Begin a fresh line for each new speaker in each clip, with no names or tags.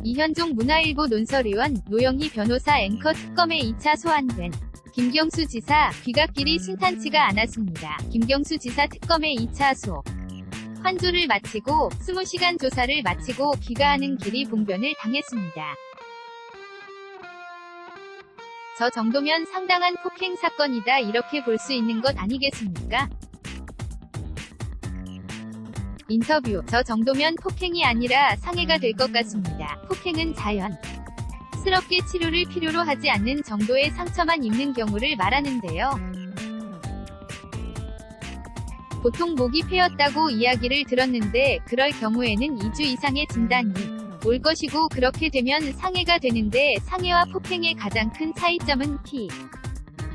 이현종 문화일보 논설위원, 노영희 변호사 앵커 특검에 2차 소환된 김경수 지사, 귀갓길이 순탄치가 않았습니다. 김경수 지사 특검의 2차 환조를 마치고 20시간 조사를 마치고 귀가하는 길이 봉변을 당했습니다. 저 정도면 상당한 폭행 사건이다 이렇게 볼 수 있는 것 아니겠습니까? 인터뷰, 저 정도면 폭행이 아니라 상해가 될 것 같습니다. 폭행은 자연스럽게 치료를 필요로 하지 않는 정도의 상처만 입는 경우를 말하는데요. 보통 목이 패였다고 이야기를 들었는데 그럴 경우에는 2주 이상의 진단이 올 것이고 그렇게 되면 상해가 되는데 상해와 폭행의 가장 큰 차이점은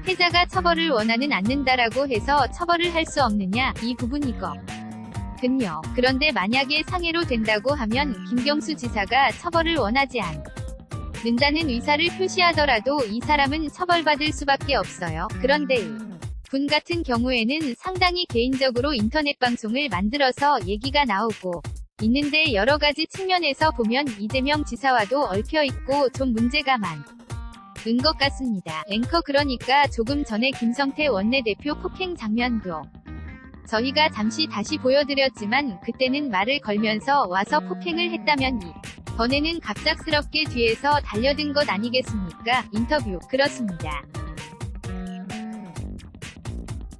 피해자가 처벌을 원하는 않는다라고 해서 처벌을 할 수 없느냐 이 부분이거든요. 그런데 만약에 상해로 된다고 하면 김경수 지사가 처벌을 원하지 않는다는 의사를 표시하더라도 이 사람은 처벌받을 수밖에 없어요. 그런데 분 같은 경우에는 상당히 개인적으로 인터넷 방송을 만들어서 얘기가 나오고 있는데 여러가지 측면에서 보면 이재명 지사와도 얽혀있고 좀 문제가 많은 것 같습니다. 앵커 그러니까 조금 전에 김성태 원내대표 폭행 장면도 저희가 잠시 다시 보여드렸지만 그때는 말을 걸면서 와서 폭행을 했다면 이번에는 갑작스럽게 뒤에서 달려든 것 아니겠습니까? 인터뷰, 그렇습니다.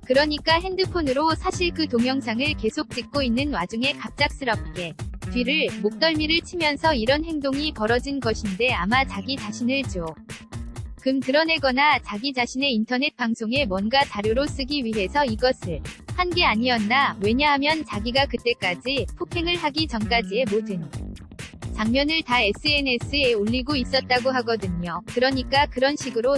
그러니까 핸드폰으로 사실 그 동영상을 계속 찍고 있는 와중에 갑작스럽게 뒤를 목덜미를 치면서 이런 행동이 벌어진 것인데 아마 자기 자신을 조금 드러내거나 자기 자신의 인터넷 방송에 뭔가 자료로 쓰기 위해서 이것을 한 게 아니었나. 왜냐하면 자기가 그때까지 폭행을 하기 전까지의 모든 장면을 다 SNS에 올리고 있었다고 하거든요. 그러니까 그런 식으로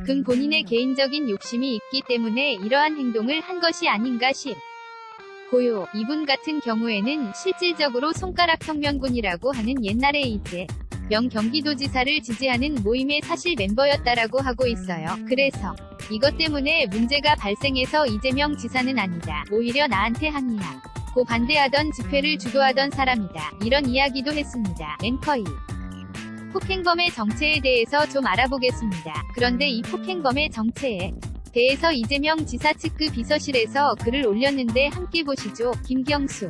금 본인의 개인적인 욕심이 있기 때문에 이러한 행동을 한 것이 아닌가 싶고요. 이분 같은 경우에는 실질적으로 손가락 혁명군이라고 하는 옛날에 이재명 경기도지사를 지지하는 모임의 사실 멤버였다라고 하고 있어요. 그래서 이것 때문에 문제가 발생해서 이재명 지사는 아니다. 오히려 나한테 항의하고 반대하던 집회를 주도하던 사람이다. 이런 이야기도 했습니다. 앵커 폭행범의 정체에 대해서 좀 알아보겠습니다. 그런데 이 폭행범의 정체에 대해서 이재명 지사 측 그 비서실에서 글을 올렸는데 함께 보시죠. 김경수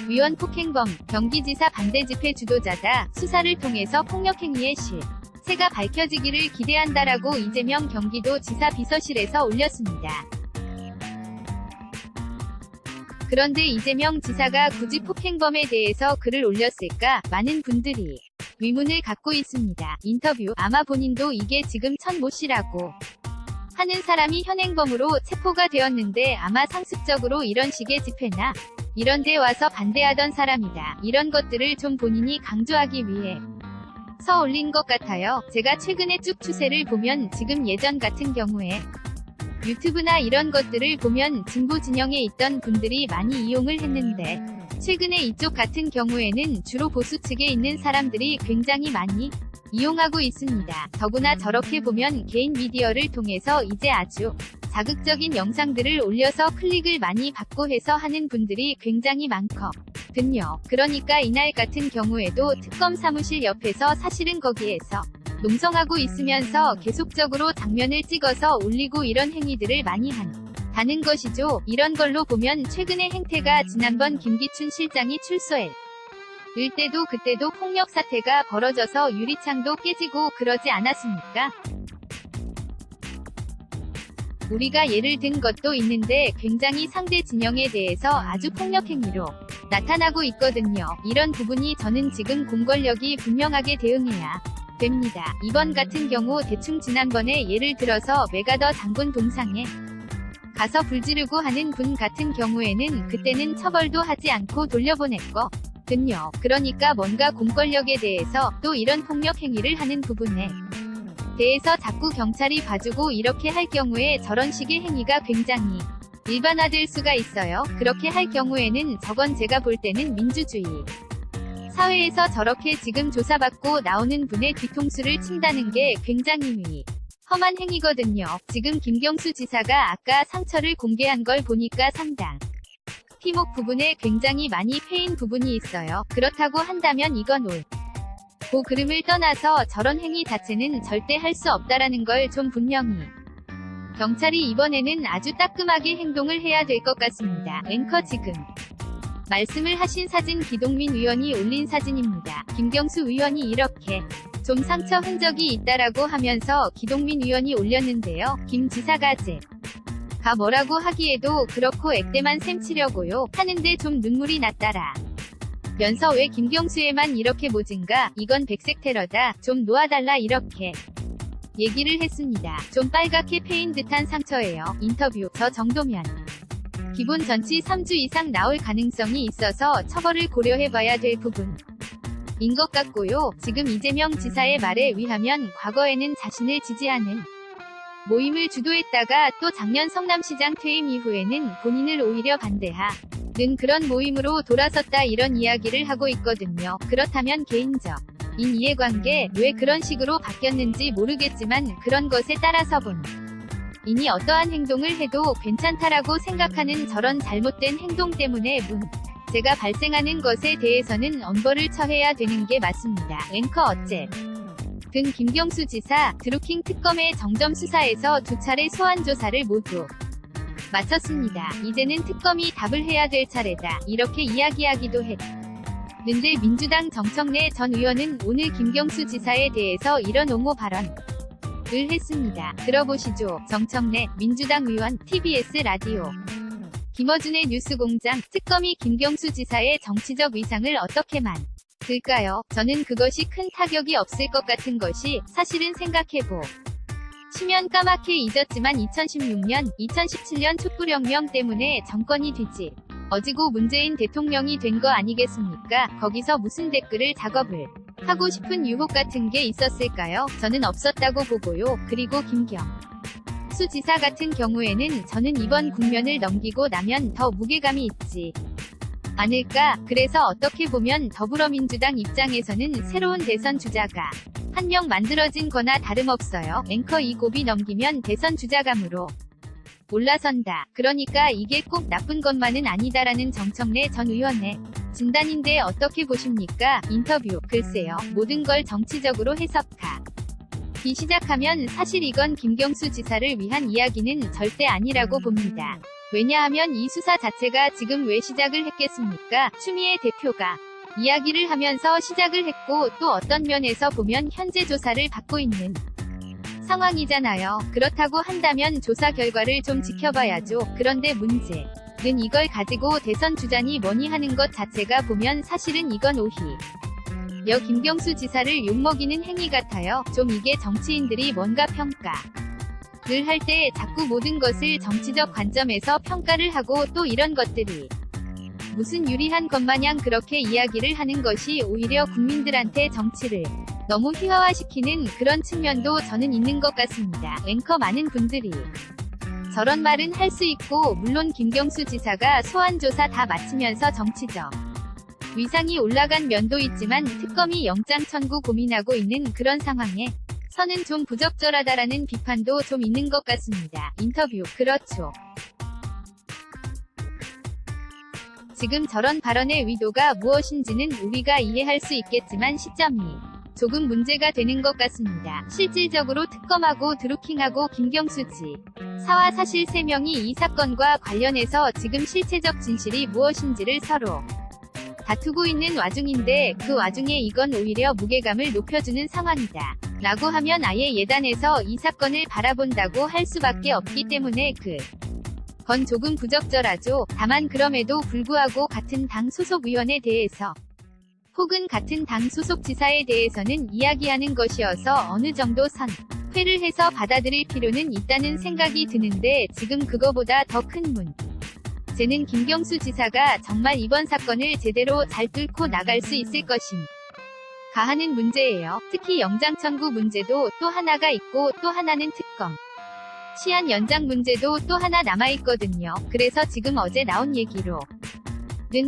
위원 폭행범, 경기지사 반대 집회 주도자다. 수사를 통해서 폭력행위의 실체가 밝혀지기를 기대한다라고 이재명 경기도지사 비서실에서 올렸습니다. 그런데 이재명 지사가 굳이 폭행범에 대해서 글을 올렸을까? 많은 분들이 의문을 갖고 있습니다. 인터뷰, 아마 본인도 이게 지금 모 씨라고 하는 사람이 현행범으로 체포가 되었는데 아마 상습적으로 이런 식의 집회나 이런 데 와서 반대하던 사람이다. 이런 것들을 좀 본인이 강조하기 위해서 올린 것 같아요. 제가 최근에 쭉 추세를 보면 지금 예전 같은 경우에 유튜브나 이런 것들을 보면 진보 진영에 있던 분들이 많이 이용을 했는데 최근에 이쪽 같은 경우에는 주로 보수 측에 있는 사람들이 굉장히 많이 이용하고 있습니다. 더구나 저렇게 보면 개인 미디어를 통해서 이제 아주 자극적인 영상들을 올려서 클릭을 많이 받고 해서 하는 분들이 굉장히 많거든요. 그러니까 이날 같은 경우에도 특검 사무실 옆에서 사실은 거기에서 농성하고 있으면서 계속적으로 장면을 찍어서 올리고 이런 행위들을 많이 한다는 것이죠. 이런 걸로 보면 최근의 행태가 지난번 김기춘 실장이 출소할 때도 그때도 폭력 사태가 벌어져서 유리창도 깨지고 그러지 않았습니까? 우리가 예를 든 것도 있는데 굉장히 상대 진영에 대해서 아주 폭력 행위로 나타나고 있거든요. 이런 부분이 저는 지금 공권력이 분명하게 대응해야 됩니다. 이번 같은 경우 대충 지난번에 예를 들어서 메가더 장군 동상에 가서 불 지르고 하는 분 같은 경우에는 그때는 처벌도 하지 않고 돌려보냈거든요. 그러니까 뭔가 공권력에 대해서 또 이런 폭력 행위를 하는 부분에 대해서 자꾸 경찰이 봐주고 이렇게 할 경우에 저런 식의 행위가 굉장히 일반화될 수가 있어요. 그렇게 할 경우에는 저건 제가 볼 때는 민주주의 사회에서 저렇게 지금 조사받고 나오는 분의 뒤통수를 친다는 게 굉장히 험한 행위거든요. 지금 김경수 지사가 아까 상처를 공개한 걸 보니까 상당 피목 부분에 굉장히 많이 패인 부분이 있어요. 그렇다고 한다면 이건 그름을 떠나서 저런 행위 자체는 절대 할 수 없다라는 걸 좀 분명히. 경찰이 이번에는 아주 따끔하게 행동을 해야 될 것 같습니다. 앵커 지금 말씀을 하신 사진 기동민 의원이 올린 사진입니다. 김경수 의원이 이렇게 좀 상처 흔적이 있다라고 하면서 기동민 의원이 올렸는데요. 김 지사가 가 뭐라고 하기에도 그렇고 액대만 셈치려고요 하는데 좀 눈물이 났다라 면서 왜 김경수에만 이렇게 모진가, 이건 백색 테러다, 좀 놓아달라 이렇게 얘기를 했습니다. 좀 빨갛게 패인 듯한 상처예요. 인터뷰. 저 정도면 기본 전치 3주 이상 나올 가능성이 있어서 처벌을 고려해봐야 될 부분인 것 같고요. 지금 이재명 지사의 말에 의하면 과거에는 자신을 지지하는 모임을 주도했다가 또 작년 성남시장 퇴임 이후에는 본인을 오히려 반대하는 그런 모임으로 돌아섰다 이런 이야기를 하고 있거든요. 그렇다면 개인적인 이해관계, 왜 그런 식으로 바뀌었는지 모르겠지만 그런 것에 따라서 본인이 어떠한 행동을 해도 괜찮다라고 생각하는 저런 잘못된 행동 때문에 문제가 발생하는 것에 대해서는 엄벌을 처해야 되는 게 맞습니다. 앵커 어쨌든 김경수 지사, 드루킹 특검의 정점 수사에서 2차례 소환 조사를 모두 마쳤습니다. 이제는 특검이 답을 해야 될 차례다. 이렇게 이야기하기도 했는데 민주당 정청래 전 의원은 오늘 김경수 지사에 대해서 이런 옹호 발언을 했습니다. 들어보시죠. 정청래 민주당 의원 TBS 라디오 김어준의 뉴스공장. 특검이 김경수 지사의 정치적 위상을 어떻게 만들까요? 저는 그것이 큰 타격이 없을 것 같은 것이 사실은 생각해보 시면 까맣게 잊었지만 2016년, 2017년 촛불혁명 때문에 정권이 뒤집어지고 문재인 대통령이 된 거 아니겠습니까? 거기서 무슨 댓글을 작업을 하고 싶은 유혹 같은 게 있었을까요? 저는 없었다고 보고요. 그리고 김경수 지사 같은 경우에는 저는 이번 국면을 넘기고 나면 더 무게감이 있지 않을까? 그래서 어떻게 보면 더불어민주당 입장에서는 새로운 대선 주자가 한 명 만들어진 거나 다름없어요. 앵커 이 고비 넘기면 대선 주자감으로 올라선다. 그러니까 이게 꼭 나쁜 것만은 아니다라는 정청래 전 의원의 진단인데 어떻게 보십니까? 인터뷰. 글쎄요. 모든 걸 정치적으로 해석하기 시작하면 사실 이건 김경수 지사를 위한 이야기는 절대 아니라고 봅니다. 왜냐하면 이 수사 자체가 지금 왜 시작을 했겠습니까? 추미애 대표가 이야기를 하면서 시작을 했고 또 어떤 면에서 보면 현재 조사를 받고 있는 상황이잖아요. 그렇다고 한다면 조사 결과를 좀 지켜봐야죠. 그런데 문제는 이걸 가지고 대선 주자니 뭐니 하는 것 자체가 보면 사실은 이건 오히려 김경수 지사를 욕먹이는 행위 같아요. 좀 이게 정치인들이 뭔가 평가를 할 때 자꾸 모든 것을 정치적 관점에서 평가를 하고 또 이런 것들이 무슨 유리한 것 마냥 그렇게 이야기를 하는 것이 오히려 국민들한테 정치를 너무 희화화시키는 그런 측면도 저는 있는 것 같습니다. 앵커 많은 분들이 저런 말은 할 수 있고 물론 김경수 지사가 소환조사 다 마치면서 정치적 위상이 올라간 면도 있지만 특검이 영장 청구 고민하고 있는 그런 상황에 서는 좀 부적절하다라는 비판도 좀 있는 것 같습니다. 인터뷰. 그렇죠. 지금 저런 발언의 의도가 무엇인지는 우리가 이해할 수 있겠지만 시점이 조금 문제가 되는 것 같습니다. 실질적으로 특검하고 드루킹하고 김경수 지사와 사실 3명이 이 사건과 관련해서 지금 실체적 진실이 무엇인지를 서로 다투고 있는 와중인데 그 와중에 이건 오히려 무게감을 높여주는 상황이다 라고 하면 아예 예단해서 이 사건을 바라본다고 할 수밖에 없기 때문에 건 조금 부적절하죠. 다만 그럼에도 불구하고 같은 당 소속 의원에 대해서 혹은 같은 당 소속 지사에 대해서는 이야기하는 것이어서 어느 정도 선회를 해서 받아들일 필요는 있다는 생각이 드는데 지금 그거보다 더 큰 문제는 김경수 지사가 정말 이번 사건을 제대로 잘 뚫고 나갈 수 있을 것인가 하는 문제예요. 특히 영장 청구 문제도 또 하나가 있고 또 하나는 특검 시한 연장 문제도 또 하나 남아있거든요. 그래서 지금 어제 나온 얘기로는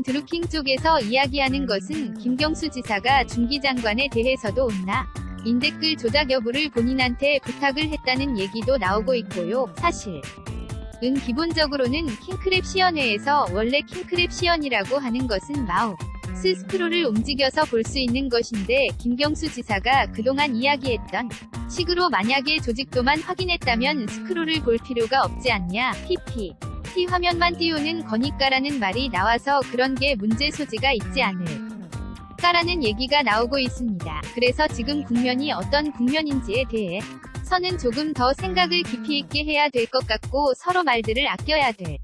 드루킹 쪽에서 이야기하는 것은 김경수 지사가 중기장관에 대해서도 온라인 댓글 조작 여부를 본인한테 부탁을 했다는 얘기도 나오고 있고요. 사실은 기본적으로는 킹크랩 시연회에서 원래 킹크랩 시연이라고 하는 것은 스크롤을 움직여서 볼 수 있는 것인데 김경수 지사가 그동안 이야기했던 식으로 만약에 조직도만 확인했다면 스크롤을 볼 필요가 없지 않냐. PP. T 화면만 띄우는 거니까라는 말이 나와서 그런 게 문제 소지가 있지 않을까라는 얘기가 나오고 있습니다. 그래서 지금 국면이 어떤 국면인지에 대해 서는 조금 더 생각을 깊이 있게 해야 될 것 같고 서로 말들을 아껴야 될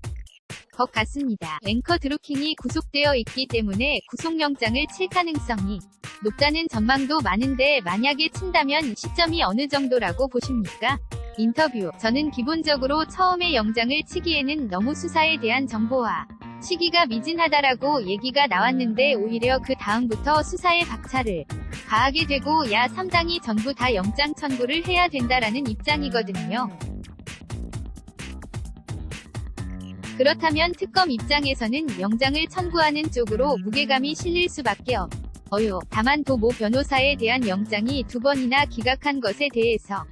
것 같습니다. 앵커 드루킹이 구속되어 있기 때문에 구속영장을 칠 가능성이 높다는 전망도 많은데 만약에 친다면 시점이 어느 정도라고 보십니까? 인터뷰. 저는 기본적으로 처음에 영장을 치기에는 너무 수사에 대한 정보와 시기가 미진하다라고 얘기가 나왔는데 오히려 그 다음부터 수사에 박차를 가하게 되고 야 3당이 전부 다 영장 청구를 해야 된다라는 입장이거든요. 그렇다면 특검 입장에서는 영장을 청구하는 쪽으로 무게감이 실릴 수밖에 없어요. 다만 도모 변호사에 대한 영장이 2번이나 기각한 것에 대해서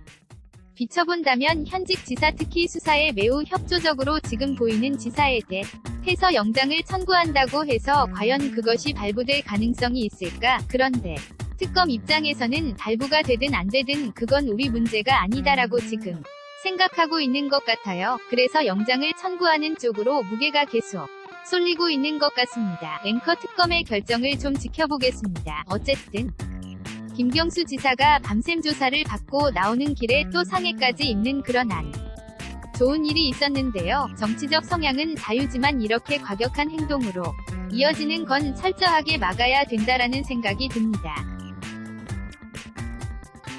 비춰본다면 현직 지사 특히 수사에 매우 협조적으로 지금 보이는 지사에 대해서 영장을 청구한다고 해서 과연 그것이 발부될 가능성이 있을까? 그런데 특검 입장에서는 발부가 되든 안 되든 그건 우리 문제가 아니다라고 지금 생각하고 있는 것 같아요. 그래서 영장을 청구하는 쪽으로 무게가 계속 쏠리고 있는 것 같습니다. 앵커 특검의 결정을 좀 지켜보겠습니다. 어쨌든 김경수 지사가 밤샘 조사를 받고 나오는 길에 또 상해까지 입는 그런 안 좋은 일이 있었는데요. 정치적 성향은 자유지만 이렇게 과격한 행동으로 이어지는 건 철저하게 막아야 된다라는 생각이 듭니다.